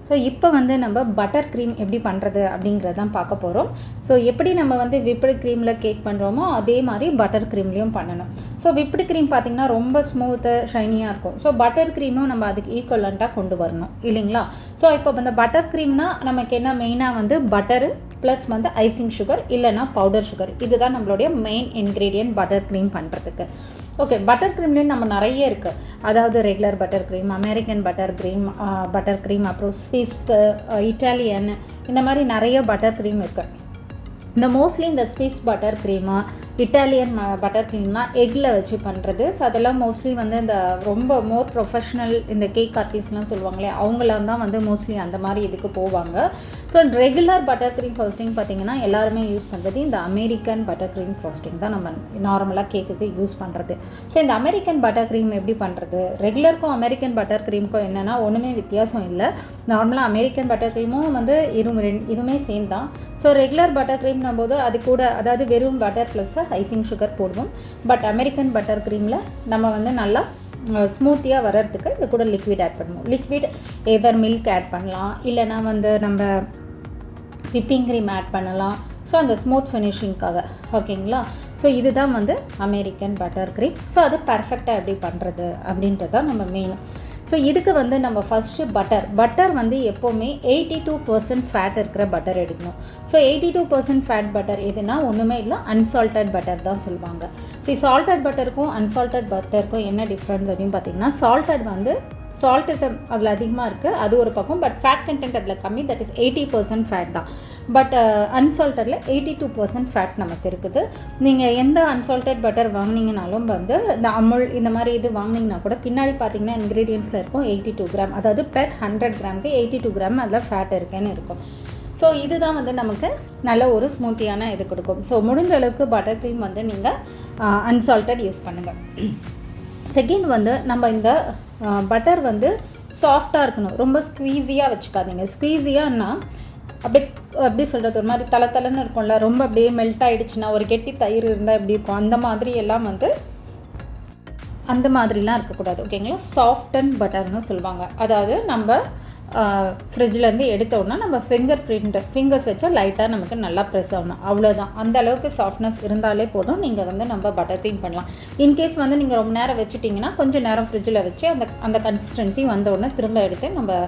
So இப்போ வந்து நம்ம பட்டர் க்ரீம் எப்படி பண்ணுறது அப்படிங்கிறது தான் பார்க்க போகிறோம். ஸோ எப்படி நம்ம வந்து விப்டு க்ரீமில் கேக் பண்ணுறோமோ அதே மாதிரி பட்டர் க்ரீம்லேயும் பண்ணணும். ஸோ விப்டு க்ரீம் பார்த்திங்கன்னா ரொம்ப ஸ்மூத்து ஷைனியாக இருக்கும். ஸோ பட்டர் க்ரீமும் நம்ம அதுக்கு ஈக்குவலண்ட்டாக கொண்டு வரணும் இல்லைங்களா. ஸோ இப்போ இந்த பட்டர் க்ரீம்னால் நமக்கு என்ன மெயினாக வந்து பட்டரு ப்ளஸ் வந்து ஐசிங் சுகர் இல்லைனா பவுடர் சுகர், இதுதான் நம்மளுடைய மெயின் இன்க்ரீடியன்ட் பட்டர் க்ரீம் பண்ணுறதுக்கு. ஓகே, பட்டர் க்ரீம்லேயே நம்ம நிறைய இருக்குது. அதாவது regular butter cream, American butter cream, அப்புறம் ஸ்விஸ், இட்டாலியன், இந்த மாதிரி நிறைய பட்டர் க்ரீம் இருக்குது. இந்த மோஸ்ட்லி இந்த Swiss butter cream, Italian butter க்ரீம்லாம் எக்கில் வச்சு பண்ணுறது. ஸோ அதெல்லாம் மோஸ்ட்லி வந்து இந்த ரொம்ப மோர் ப்ரொஃபஷ்னல் இந்த கேக் ஆர்டிஸ்ட்லாம் சொல்லுவாங்களே அவங்களாம் தான் வந்து மோஸ்ட்லி அந்த மாதிரி இதுக்கு போவாங்க. So regular butter cream frosting பார்த்திங்கன்னா எல்லாருமே யூஸ் பண்ணுறது இந்த அமெரிக்கன் பட்டர் க்ரீம் ஃப்ரோஸ்டிங் தான் நம்ம நார்மலாக கேக்குக்கு யூஸ் பண்ணுறது. ஸோ இந்த அமெரிக்கன் பட்டர் க்ரீம் எப்படி பண்ணுறது, ரெகுலருக்கும் அமெரிக்கன் பட்டர் க்ரீமுக்கும் என்னென்னா ஒன்றுமே வித்தியாசம் இல்லை. நார்மலாக அமெரிக்கன் பட்டர் க்ரீமும் வந்து இதுவுமே சேம் தான். ஸோ ரெகுலர் பட்டர் க்ரீம்னும் போது அது கூட அதாவது வெறும் பட்டர் ப்ளஸ் ஐசிங் சுகர் போடுவோம். பட் அமெரிக்கன் பட்டர் க்ரீமில் நம்ம வந்து நல்லா ஸ்மூத்தியாக வர்றதுக்கு இது கூட லிக்விட் ஆட் பண்ணுவோம். லிக்விட் எதர் மில்க் ஆட் பண்ணலாம், இல்லைனா வந்து நம்ம விப்பிங் க்ரீம் ஆட் பண்ணலாம். ஸோ அந்த ஸ்மூத் ஃபினிஷிங்காக ஓகேங்களா. ஸோ இதுதான் வந்து அமெரிக்கன் பட்டர் க்ரீம். ஸோ அது பர்ஃபெக்டாக எப்படி பண்ணுறது அப்படின்றது தான் நம்ம மெயின். ஸோ இதுக்கு வந்து நம்ம ஃபஸ்ட்டு பட்டர் வந்து எப்போவுமே 82% ஃபேட் இருக்கிற பட்டர் எடுக்கணும். ஸோ 82% ஃபேட் பட்டர் எதுனா ஒன்றுமே இல்லை, அன்சால்டட் பட்டர் தான் சொல்லுவாங்க. ஸோ சால்டட் பட்டருக்கும் அன்சால்டட் பட்டருக்கும் என்ன டிஃப்ரென்ஸ் அப்படின்னு பார்த்தீங்கன்னா, சால்டட் வந்து சால்ட்டிசம் அதில் அதிகமாக இருக்குது, அது ஒரு பக்கம். பட் ஃபேட் கண்டென்ட் அதில் கம்மி, தட் இஸ் 80% ஃபேட் தான். பட் அன்சால்ட்டடில் 82% ஃபேட் நமக்கு இருக்குது. நீங்கள் எந்த அன்சால்ட்டட் பட்டர் வாங்கினீங்கனாலும் வந்து இந்த அமுல் இந்த மாதிரி இது வாங்கினீங்கன்னா கூட பின்னாடி பார்த்தீங்கன்னா இன்க்ரீடியன்ஸில் இருக்கும் 82 கிராம், அதாவது பெர் 100 கிராமுக்கு 82 கிராம் அதில் ஃபேட் இருக்குன்னு இருக்கும். ஸோ இதுதான் வந்து நமக்கு நல்ல ஒரு ஸ்மூத்தியான இது கொடுக்கும். ஸோ முடிஞ்ச அளவுக்கு பட்டர் க்ரீம் வந்து நீங்கள் அன்சால்ட்டட் யூஸ் பண்ணுங்கள். செகண்ட் வந்து நம்ம இந்த பட்டர் வந்து சாஃப்டாக இருக்கணும், ரொம்ப ஸ்க்வீஸியாக வச்சுக்காதீங்க. ஸ்க்வீஸியான்னா அப்படி சொல்கிறது ஒரு மாதிரி தலை இருக்கும்ல, ரொம்ப அப்படியே மெல்ட் ஆகிடுச்சுன்னா ஒரு கெட்டி தயிர் இருந்தால் எப்படி இருக்கும் அந்த மாதிரி எல்லாம் வந்து அந்த மாதிரிலாம் இருக்கக்கூடாது ஓகேங்களா. சாஃப்ட் அண்ட் பட்டர்னு சொல்லுவாங்க. அதாவது நம்ம ஃப்ரிட்ஜிலேருந்து எடுத்தோன்னா நம்ம ஃபிங்கர்ஸ் வச்சா லைட்டாக நமக்கு நல்லா ப்ரெஸ் ஆகணும், அவ்வளோதான். அந்த அளவுக்கு சாஃப்ட்னஸ் இருந்தாலே போதும், நீங்கள் வந்து நம்ம பட்டர் க்ரீம் பண்ணலாம். இன்கேஸ் வந்து நீங்கள் ரொம்ப நேரம் வச்சுட்டிங்கன்னா கொஞ்சம் நேரம் ஃப்ரிட்ஜில் வச்சு அந்த கன்சிஸ்டன்சி வந்தோடனே திரும்ப எடுத்து நம்ம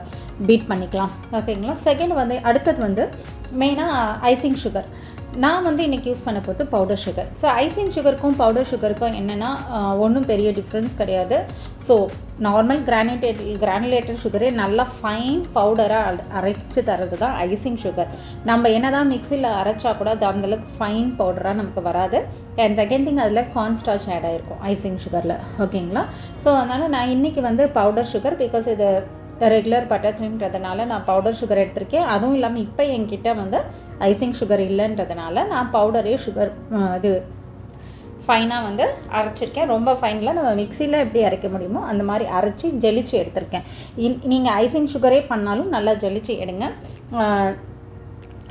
பீட் பண்ணிக்கலாம் ஓகேங்களா. செகண்ட் வந்து அடுத்தது வந்து மெயினாக ஐசிங் சுகர். நான் வந்து இன்றைக்கி யூஸ் பண்ண போது பவுடர் சுகர். ஸோ ஐசிங் சுகருக்கும் பவுடர் சுகருக்கும் என்னென்னா ஒன்றும் பெரிய டிஃப்ரென்ஸ் கிடையாது. ஸோ நார்மல் கிரானுலேட்டட் சுகரே நல்லா ஃபைன் பவுடராக அரைச்சி தரது தான் ஐசிங் சுகர். நம்ம என்ன தான் மிக்சியில் அரைச்சா கூட அது அந்தளவுக்கு ஃபைன் பவுடராக நமக்கு வராது. அண்ட் செகண்ட் திங் அதில் கார்ன்ஸ்டார்ச் ஆட் ஆகிருக்கும் ஐசிங் சுகரில் ஓகேங்களா. ஸோ அதனால் நான் இன்றைக்கி வந்து பவுடர் சுகர், பிகாஸ் இது ரெகுலர் பட்டர் க்ரீம்ன்றதுனால நான் பவுடர் சுகர் எடுத்திருக்கேன். அதுவும் இல்லாமல் இப்போ என்கிட்ட வந்து ஐசிங் சுகர் இல்லைன்றதுனால நான் பவுடரே சுகர் இது ஃபைனாக வந்து அரைச்சிருக்கேன். ரொம்ப ஃபைனில் நம்ம மிக்சியில் எப்படி அரைக்க முடியுமோ அந்த மாதிரி அரைச்சி ஜெலிச்சு எடுத்திருக்கேன். நீங்கள் ஐசிங் சுகரே பண்ணாலும் நல்லா ஜெலிச்சு எடுங்க.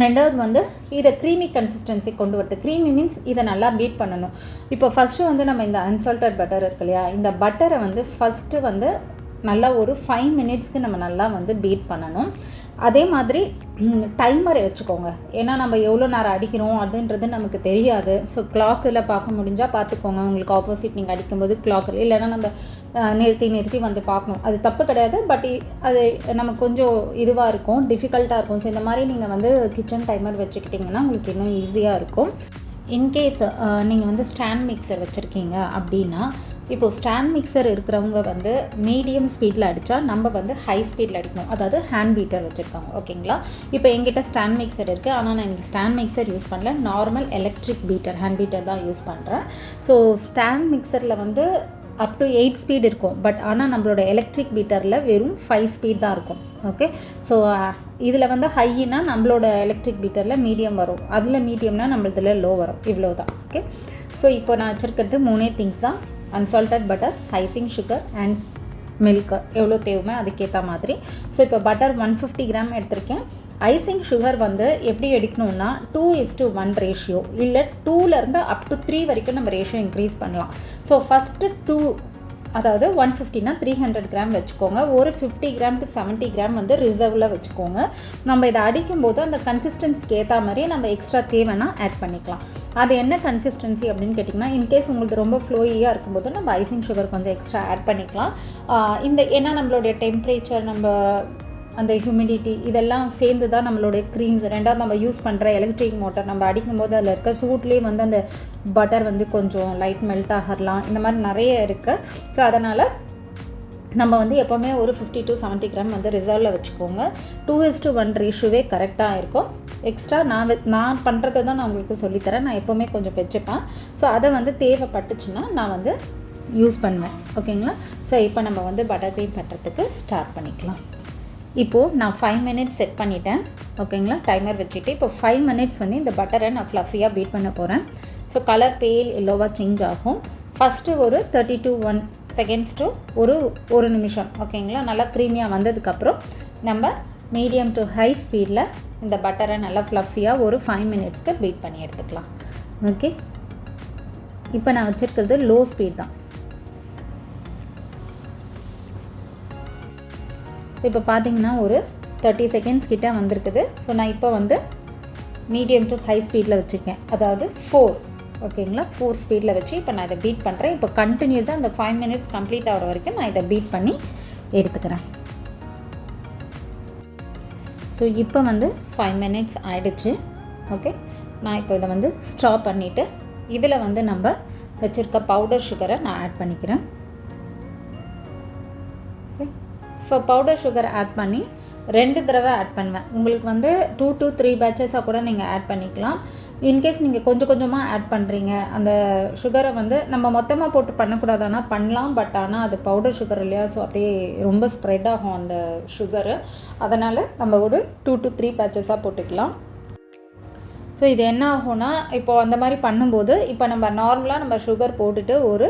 ரெண்டாவது வந்து இதை க்ரீமி கன்சிஸ்டன்சி கொண்டு வருது. க்ரீமி மீன்ஸ் இதை நல்லா பீட் பண்ணணும். இப்போ ஃபஸ்ட்டு வந்து நம்ம இந்த அன்சால்ட்டட் பட்டர் இருக்கு இல்லையா, இந்த பட்டரை வந்து ஃபஸ்ட்டு வந்து நல்லா ஒரு 5 மினிட்ஸ்க்கு நம்ம நல்லா வந்து பீட் பண்ணணும். அதே மாதிரி டைமரை வச்சுக்கோங்க, ஏன்னா நம்ம எவ்வளோ நேரம் அடிக்கிறோம் அதுன்றது நமக்கு தெரியாது. ஸோ கிளாக்கில் பார்க்க முடிஞ்சால் பார்த்துக்கோங்க. உங்களுக்கு ஆப்போசிட் நீங்கள் அடிக்கும்போது கிளாக்கில் இல்லைன்னா நம்ம நிறுத்தி வந்து பார்க்கணும். அது தப்பு கிடையாது, பட் அது நமக்கு கொஞ்சம் இதுவாக இருக்கும், டிஃபிகல்ட்டாக இருக்கும். ஸோ இந்த மாதிரி நீங்கள் வந்து கிச்சன் டைமர் வச்சுக்கிட்டிங்கன்னா உங்களுக்கு இன்னும் ஈஸியாக இருக்கும். இன்கேஸ் நீங்கள் வந்து ஸ்டாண்ட் மிக்சர் வச்சுருக்கீங்க அப்படின்னா, இப்போது ஸ்டாண்ட் மிக்சர் இருக்கிறவங்க வந்து மீடியம் ஸ்பீடில் அடித்தா நம்ம வந்து ஹை ஸ்பீடில் அடிக்கணும், அதாவது ஹேண்ட் பீட்டர் வச்சுருக்காங்க ஓகேங்களா. இப்போ எங்கிட்ட ஸ்டாண்ட் மிக்சர் இருக்குது, ஆனால் நான் இன்றைக்கி ஸ்டாண்ட் மிக்சர் யூஸ் பண்ணல, normal electric Peter hand Peter தான் யூஸ் பண்ணுறேன். ஸோ ஸ்டாண்ட் மிக்சரில் வந்து அப் டு 8 ஸ்பீட் இருக்கும், பட் ஆனால் நம்மளோட எலக்ட்ரிக் பீட்டரில் வெறும் 5 ஸ்பீட் தான் இருக்கும் ஓகே. ஸோ இதில் வந்து ஹையினா நம்மளோட எலக்ட்ரிக் பீட்டரில் மீடியம் வரும், அதில் மீடியம்னா நம்மளதில் லோ வரும், இவ்வளோ தான் ஓகே. ஸோ இப்போ நான் வச்சுருக்கிறது 3 திங்ஸ் தான், unsalted butter, icing sugar and milk எவ்வளோ தேவைமே அதுக்கேற்ற மாதிரி. ஸோ இப்போ பட்டர் 150 கிராம் எடுத்திருக்கேன். ஐசிங் சுகர் வந்து எப்படி எடுக்கணும்னா 2:1 ரேஷியோ, இல்லை 2லேருந்து அப் டு 3 வரைக்கும் நம்ம ரேஷியோ இன்க்ரீஸ் பண்ணலாம். ஸோ ஃபஸ்ட்டு 2 அதாவது 150னா 300 கிராம் வச்சுக்கோங்க. ஒரு 50 கிராம் டு 70 கிராம் வந்து ரிசர்வில் வச்சுக்கோங்க. நம்ம இதை அடிக்கும்போது அந்த கன்சிஸ்டன்சிக்கு ஏற்ற மாதிரி நம்ம எக்ஸ்ட்ரா தேவைன்னா ஆட் பண்ணிக்கலாம். அது என்ன கன்சிஸ்டன்சி அப்படின்னு கேட்டிங்கன்னா, இன்கேஸ் உங்களுக்கு ரொம்ப ஃப்ளோயியாக இருக்கும்போது நம்ம ஐசிங் சுகர் கொஞ்சம் எக்ஸ்ட்ரா ஆட் பண்ணிக்கலாம். ஏன்னா நம்மளுடைய டெம்பரேச்சர், நம்ம அந்த ஹியூமிடிட்டி இதெல்லாம் சேர்ந்து தான் நம்மளுடைய க்ரீம்ஸ். ரெண்டாவது நம்ம யூஸ் பண்ணுற எலக்ட்ரிக் மோட்டர் நம்ம அடிக்கும்போது அதில் இருக்க சூட்லேயே வந்து அந்த பட்டர் வந்து கொஞ்சம் லைட் மெல்ட் ஆகலாம். இந்த மாதிரி நிறைய இருக்குது. ஸோ அதனால் நம்ம வந்து எப்போவுமே ஒரு 50 to 70 கிராம் வந்து ரிசர்வில் வச்சுக்கோங்க. 2:1 ரேஷியோவே கரெக்டாக இருக்கும். எக்ஸ்ட்ரா நான் பண்ணுறதை தான் நான் உங்களுக்கு சொல்லித்தரேன். நான் எப்போவுமே கொஞ்சம் வச்சுப்பேன். ஸோ அதை வந்து தேவைப்பட்டுச்சுன்னா நான் வந்து யூஸ் பண்ணுவேன். ஓகேங்களா? ஸோ இப்போ நம்ம வந்து பட்டர் க்ரீம் பண்ணுறதுக்கு ஸ்டார்ட் பண்ணிக்கலாம். இப்போது நான் 5 மினிட்ஸ் செட் பண்ணிட்டேன். ஓகேங்களா? டைமர் வச்சுட்டு இப்போ 5 மினிட்ஸ் வந்து இந்த பட்டரை நான் ஃப்ளஃபியாக பீட் பண்ண போகிறேன். ஸோ கலர் பேல் எல்லோவாக சேஞ்ச் ஆகும். ஃபஸ்ட்டு ஒரு 30 to 1 seconds to ஒரு நிமிஷம். ஓகேங்களா? நல்லா க்ரீமியாக வந்ததுக்கப்புறம் நம்ம மீடியம் டு ஹை ஸ்பீடில் இந்த பட்டரை நல்லா ஃப்ளஃபியாக ஒரு 5 மினிட்ஸ்க்கு பீட் பண்ணி எடுத்துக்கலாம். ஓகே, இப்போ நான் வச்சுருக்கிறது லோ ஸ்பீட் தான். இப்போ பார்த்தீங்கன்னா ஒரு 30 செகண்ட்ஸ் கிட்டே வந்திருக்குது. ஸோ நான் இப்போ வந்து மீடியம் டு ஹை ஸ்பீடில் வச்சுருக்கேன், அதாவது 4. ஓகேங்களா? 4 ஸ்பீடில் வச்சு இப்போ நான் இதை பீட் பண்ணுறேன். இப்போ கண்டினியூஸாக அந்த 5 மினிட்ஸ் கம்ப்ளீட் ஆகிற வரைக்கும் நான் இதை பீட் பண்ணி எடுத்துக்கிறேன். ஸோ இப்போ வந்து 5 மினிட்ஸ் ஆகிடுச்சு. ஓகே, நான் இப்போ இதை வந்து ஸ்டாப் பண்ணிவிட்டு இதில் வந்து நம்ம வச்சுருக்க பவுடர் சுகரை நான் ஆட் பண்ணிக்கிறேன். ஸோ பவுடர் சுகர் ஆட் பண்ணி 2 தடவை ஆட் பண்ணுவேன். உங்களுக்கு வந்து 2 to 3 பேட்சஸாக கூட நீங்கள் ஆட் பண்ணிக்கலாம். இன்கேஸ் நீங்கள் கொஞ்சம் கொஞ்சமாக ஆட் பண்ணுறீங்க, அந்த சுகரை வந்து நம்ம மொத்தமாக போட்டு பண்ணக்கூடாதுன்னா பண்ணலாம். பட் ஆனால் அது பவுடர் சுகர் இல்லையா? ஸோ அப்படியே ரொம்ப ஸ்ப்ரெட் ஆகும் அந்த சுகரு. அதனால் நம்ம ஒரு 2 to 3 பேட்சஸாக போட்டுக்கலாம். ஸோ இது என்ன ஆகும்னா, இப்போது அந்த மாதிரி பண்ணும்போது இப்போ நம்ம நார்மலாக நம்ம சுகர் போட்டுட்டு ஒரு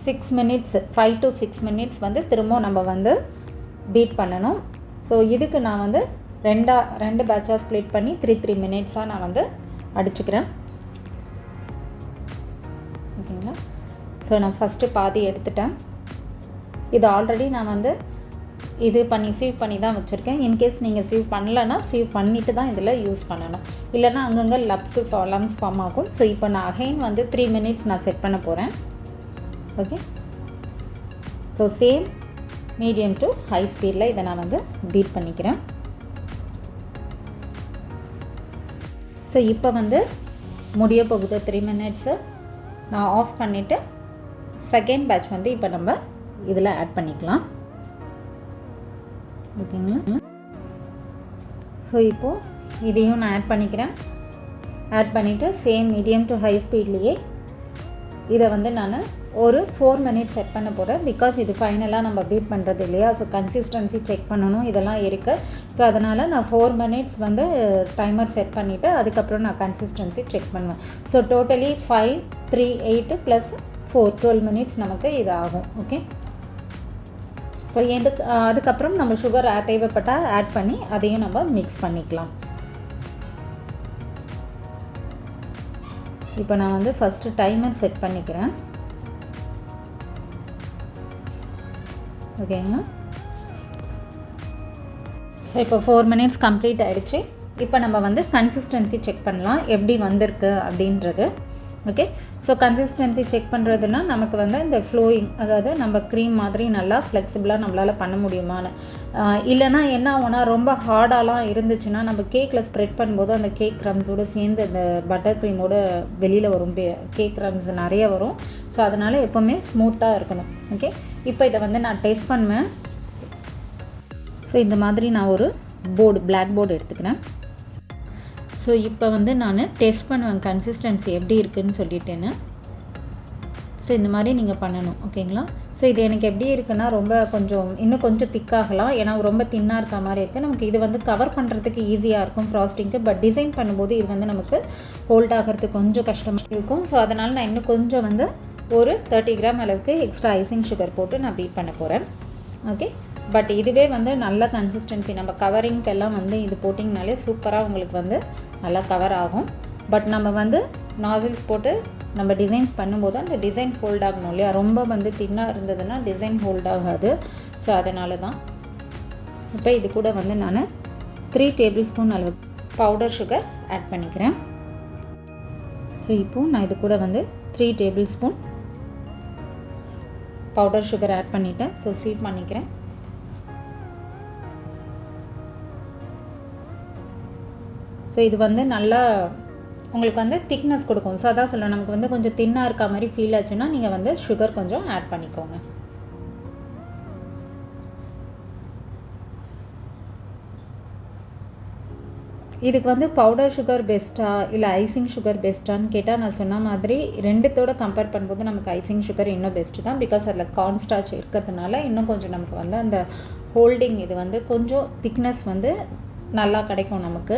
6 மினிட்ஸ் 5 to 6 மினிட்ஸ் வந்து திரும்ப நம்ம வந்து பீட் பண்ணணும். ஸோ இதுக்கு நான் வந்து ரெண்டு பேட்சாக ஸ்ப்ளிட் பண்ணி 3 மினிட்ஸாக நான் வந்து அடிச்சுக்கிறேன். ஓகேங்களா? ஸோ நான் ஃபஸ்ட்டு பாதி எடுத்துட்டேன். இது ஆல்ரெடி நான் வந்து இது பண்ணி சீவ் பண்ணி தான் வச்சுருக்கேன். இன்கேஸ் நீங்கள் சீவ் பண்ணலைன்னா சீவ் பண்ணிவிட்டு தான் இதில் யூஸ் பண்ணணும். இல்லைனா அங்கங்கே லம்ஸ் ஃபார்ம் ஆகும். ஸோ இப்போ நான் அகைன் வந்து 3 மினிட்ஸ் நான் செட் பண்ண போகிறேன். Okay, so same medium to high ஸ்பீடில் இதை நான் வந்து பீட் பண்ணிக்கிறேன். ஸோ இப்போ வந்து முடிய போகுது 3 மினிட்ஸு. நான் ஆஃப் பண்ணிவிட்டு செகண்ட் பேட்ச் வந்து இப்போ நம்ம இதில் ஆட் பண்ணிக்கலாம். ஓகேங்களா? ஸோ இப்போது இதையும் நான் ஆட் பண்ணிக்கிறேன். ஆட் பண்ணிவிட்டு சேம் மீடியம் டு ஹை ஸ்பீட்லேயே இதை வந்து நான் ஒரு 4 மினிட்ஸ் செட் பண்ண போகிறேன். பிகாஸ் இது ஃபைனலாக நம்ம பீட் பண்ணுறது இல்லையா? ஸோ கன்சிஸ்டன்சி செக் பண்ணணும், இதெல்லாம் இருக்குது. ஸோ அதனால் நான் 4 மினிட்ஸ் வந்து டைமர் செட் பண்ணிவிட்டு அதுக்கப்புறம் நான் கன்சிஸ்டன்சி செக் பண்ணுவேன். ஸோ டோட்டலி 5, 3, 8 + 4 12 மினிட்ஸ் நமக்கு இது ஆகும். ஓகே, ஸோ அதுக்கப்புறம் நம்ம சுகர் தேவைப்பட்டால் ஆட் பண்ணி அதையும் நம்ம மிக்ஸ் பண்ணிக்கலாம். இப்போ நான் வந்து ஃபஸ்ட்டு டைமர் செட் பண்ணிக்கிறேன். ஓகேங்களா? ஸோ இப்போ 4 மினிட்ஸ் கம்ப்ளீட் ஆகிடுச்சு. இப்போ நம்ம வந்து கன்சிஸ்டன்சி செக் பண்ணலாம் எப்படி வந்திருக்கு அப்படின்றது. ஓகே, ஸோ கன்சிஸ்டன்சி செக் பண்ணுறதுனா நமக்கு வந்து இந்த ஃப்ளோயிங், அதாவது நம்ம க்ரீம் மாதிரி நல்லா ஃப்ளெக்சிபிளாக நம்மளால் பண்ண முடியுமான்னு. இல்லைனா என்ன ஆகும்னா ரொம்ப ஹார்டாலாம் இருந்துச்சுன்னா நம்ம கேக்கில் ஸ்ப்ரெட் பண்ணும்போது அந்த கேக் க்ரம்ஸோடு சேர்ந்து அந்த பட்டர் க்ரீமோடு வெளியில் வரும், கேக் க்ரம்ஸ் நிறைய வரும். ஸோ அதனால் எப்போவுமே ஸ்மூத்தாக இருக்கணும். ஓகே, இப்போ இதை வந்து நான் டெஸ்ட் பண்ணுவேன். ஸோ இந்த மாதிரி நான் ஒரு பிளாக் போர்டு எடுத்துக்கிறேன். ஸோ இப்போ வந்து நான் டெஸ்ட் பண்ணுவேன் கன்சிஸ்டன்சி எப்படி இருக்குதுன்னு சொல்லிட்டேன்னு. ஸோ இந்த மாதிரி நீங்கள் பண்ணணும். ஓகேங்களா? ஸோ இது எனக்கு எப்படி இருக்குன்னா ரொம்ப இன்னும் கொஞ்சம் திக்காகலாம். ஏன்னா ரொம்ப தின்னாக இருக்க மாதிரி இருக்குது. நமக்கு இது வந்து கவர் பண்ணுறதுக்கு ஈஸியாக இருக்கும் ஃப்ராஸ்டிங்க்கு. பட் டிசைன் பண்ணும்போது இது வந்து நமக்கு ஹோல்ட் ஆகிறதுக்கு கொஞ்சம் கஷ்டமாக இருக்கும். ஸோ அதனால் நான் இன்னும் கொஞ்சம் வந்து ஒரு 30 கிராம் அளவுக்கு எக்ஸ்ட்ரா ஐசிங் சுகர் போட்டு நான் பீட் பண்ண போகிறேன். ஓகே, பட் இதுவே வந்து நல்ல கன்சிஸ்டன்சி. நம்ம கவரிங்க்கெல்லாம் வந்து இது போட்டிங்கனாலே சூப்பராக உங்களுக்கு வந்து நல்லா கவர் ஆகும். பட் நம்ம வந்து நாசில்ஸ் போட்டு நம்ம டிசைன்ஸ் பண்ணும்போது அந்த டிசைன் ஹோல்ட் ஆகணும் இல்லையா, ரொம்ப வந்து தின்னாக இருந்ததுன்னா டிசைன் ஹோல்ட் ஆகாது. ஸோ அதனால தான். இப்போ இது கூட வந்து நான் 3 டேபிள் ஸ்பூன் அளவு பவுடர் சுகர் ஆட் பண்ணிக்கிறேன். ஸோ இப்போது நான் இது கூட வந்து 3 tablespoon powder sugar add பண்ணிவிட்டேன். ஸோ சீட் பண்ணிக்கிறேன். ஸோ இது வந்து நல்லா உங்களுக்கு வந்து திக்னஸ் கொடுக்கும். ஸோ அதான் சொல்லுவேன், நமக்கு வந்து கொஞ்சம் தின்னாக இருக்க மாதிரி ஃபீல் ஆச்சுன்னா நீங்கள் வந்து சுகர் கொஞ்சம் ஆட் பண்ணிக்கோங்க. இதுக்கு வந்து பவுடர் சுகர் பெஸ்ட்டாக இல்லை ஐசிங் சுகர் பெஸ்ட்டான்னு கேட்டால் நான் சொன்ன மாதிரி ரெண்டுத்தோட கம்பேர் பண்ணும்போது நமக்கு ஐசிங் சுகர் இன்னும் பெஸ்ட்டு தான். பிகாஸ் அதில் கார்ன்ஸ்டார்ச் இருக்கிறதுனால இன்னும் கொஞ்சம் நமக்கு வந்து அந்த ஹோல்டிங் இது வந்து கொஞ்சம் திக்னஸ் வந்து நல்லா கிடைக்கும் நமக்கு.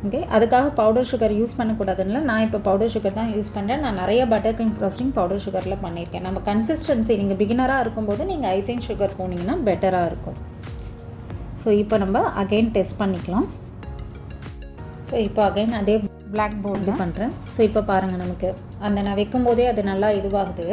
ஓகே, அதுக்காக பவுடர் சுகர் யூஸ் பண்ணக்கூடாதுன்னு நான் இப்போ பவுடர் சுகர் தான் யூஸ் பண்ணுறேன். நான் நிறைய பட்டர் க்ரீம் ஃப்ரோஸ்டிங் பவுடர் சுகரில் பண்ணியிருக்கேன். நம்ம கன்சிஸ்டன்சி நீங்கள் பிகினராக இருக்கும்போது நீங்கள் ஐசிங் சுகர் போனீங்கன்னா பெட்டராக இருக்கும். ஸோ இப்போ நம்ம அகைன் டெஸ்ட் பண்ணிக்கலாம். ஸோ இப்போ அகைன் அதே பிளாக் போர்டு பண்ணுறேன். ஸோ இப்போ பாருங்கள், நமக்கு அந்த நான் வைக்கும்போதே அது நல்லா இதுவாகுது.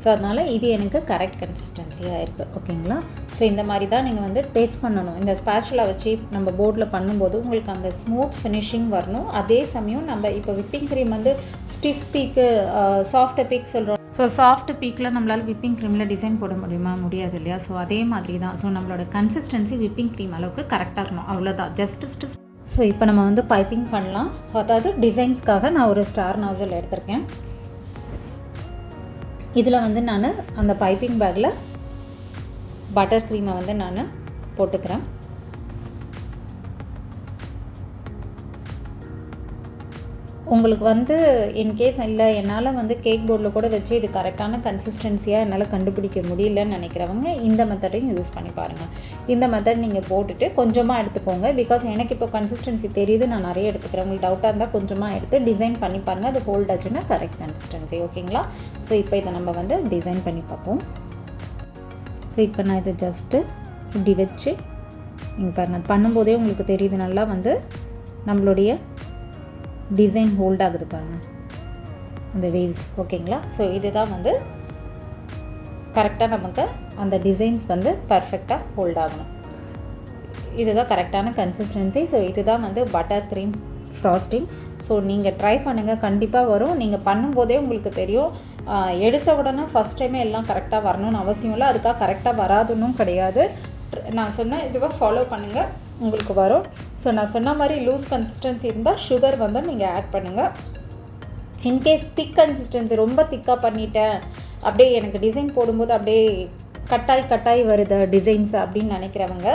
ஸோ அதனால் இது எனக்கு கரெக்ட் கன்சிஸ்டன்சியாக இருக்குது. ஓகேங்களா? ஸோ இந்த மாதிரி தான் நீங்கள் வந்து டேஸ்ட் பண்ணணும். இந்த ஸ்பேச்சுலா வச்சு நம்ம போர்டில் பண்ணும்போது உங்களுக்கு அந்த ஸ்மூத் ஃபினிஷிங் வரணும். அதே சமயம் நம்ம இப்போ விப்பிங் க்ரீம் வந்து ஸ்டிஃப் பீக்கு சாஃப்ட் பீக் சொல்கிறோம். ஸோ சாஃப்ட் பீக்கில் நம்மளால் விப்பிங் க்ரீமில் டிசைன் போட முடியாது இல்லையா? ஸோ அதே மாதிரி தான். ஸோ நம்மளோட கன்சிஸ்டன்சி விப்பிங் க்ரீம் அளவுக்கு கரெக்டாக இருக்கணும். அவ்வளோதான், ஜஸ்ட். ஸோ இப்போ நம்ம வந்து பைப்பிங் பண்ணலாம். அதாவது டிசைன்ஸ்க்காக நான் ஒரு ஸ்டார் நாசல் எடுத்திருக்கேன். இதில் வந்து நான் அந்த பைப்பிங் பேக்கில் பட்டர் க்ரீமை வந்து நான் போட்டுக்கிறேன். உங்களுக்கு வந்து இன்கேஸ் இல்லை என்னால் வந்து கேக் போர்டில் கூட வச்சு இது கரெக்டான கன்சிஸ்டன்சியாக என்னால் கண்டுபிடிக்க முடியலன்னு நினைக்கிறவங்க இந்த மெத்தடையும் யூஸ் பண்ணி பாருங்கள். இந்த மெத்தட் நீங்கள் போட்டுட்டு கொஞ்சமாக எடுத்துக்கோங்க. பிகாஸ் எனக்கு இப்போ கன்சிஸ்டன்சி தெரியுது, நான் நிறைய எடுத்துக்கிறேன். உங்களுக்கு டவுட்டாக இருந்தால் கொஞ்சமாக எடுத்து டிசைன் பண்ணி பாருங்கள். அது ஹோல்ட் ஆச்சுன்னா கரெக்ட் கன்சிஸ்டன்சி. ஓகேங்களா? ஸோ இப்போ இதை நம்ம வந்து டிசைன் பண்ணி பார்ப்போம். ஸோ இப்போ நான் இதை ஜஸ்ட்டு இப்படி வச்சு நீங்கள் பாருங்கள், பண்ணும்போதே உங்களுக்கு தெரியுது நல்லா வந்து நம்மளுடைய டிசைன் ஹோல்ட் ஆகுது பாருங்கள், அந்த வேவ்ஸ். ஓகேங்களா? ஸோ இதுதான் வந்து கரெக்டாக நமக்கு அந்த டிசைன்ஸ் வந்து பர்ஃபெக்டாக ஹோல்ட் ஆகணும். இதுதான் கரெக்டான கன்சிஸ்டன்சி. ஸோ இதுதான் வந்து பட்டர் க்ரீம் ஃப்ராஸ்டிங். ஸோ நீங்கள் ட்ரை பண்ணுங்கள், கண்டிப்பாக வரும். நீங்கள் பண்ணும்போதே உங்களுக்கு தெரியும். எடுத்த உடனே ஃபஸ்ட் டைமே எல்லாம் கரெக்டாக வரணும்னு அவசியம் இல்லை. அதுக்காக கரெக்டாக வராதுன்னு கிடையாது. நான் சொன்ன இதுவாக ஃபாலோ பண்ணுங்கள், உங்களுக்கு வரும். ஸோ நான் சொன்ன மாதிரி லூஸ் கன்சிஸ்டன்சி இருந்தால் சுகர் வந்து நீங்கள் ஆட் பண்ணுங்கள். இன்கேஸ் திக் கன்சிஸ்டன்சி ரொம்ப திக்காக பண்ணிட்டேன், அப்படியே எனக்கு டிசைன் போடும்போது அப்படியே கட்டாய் வருது டிசைன்ஸ் அப்படின்னு நினைக்கிறவங்க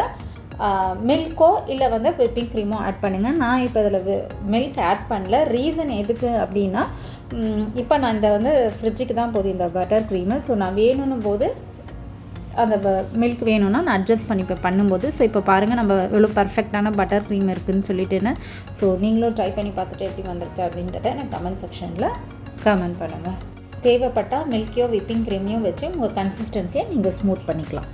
மில்க்கோ இல்லை வந்து விப்பிங் க்ரீமோ ஆட் பண்ணுங்கள். நான் இப்போ இதில் மில்க் ஆட் பண்ணல. ரீசன் எதுக்கு அப்படின்னா, இப்போ நான் இந்த வந்து ஃப்ரிட்ஜுக்கு தான் போகுது இந்த பட்டர் க்ரீமு. ஸோ நான் வேணும்னும் போது அந்த மில்க் வேணும்னா நான் அட்ஜஸ்ட் பண்ணிப்பேன் பண்ணும்போது. ஸோ இப்போ பாருங்கள் நம்ம எவ்வளோ பர்ஃபெக்டான பட்டர் க்ரீம் இருக்குதுன்னு சொல்லிட்டுன்னு. ஸோ நீங்களும் ட்ரை பண்ணி பார்த்துட்டு எப்படி வந்திருக்கு அப்படின்றத எனக்கு கமெண்ட் செக்ஷனில் கமெண்ட் பண்ணுங்கள். தேவைப்பட்டால் மில்க்கையோ விப்பிங் க்ரீமையோ வச்சு உங்கள் கன்சிஸ்டன்சியை நீங்கள் ஸ்மூத் பண்ணிக்கலாம்.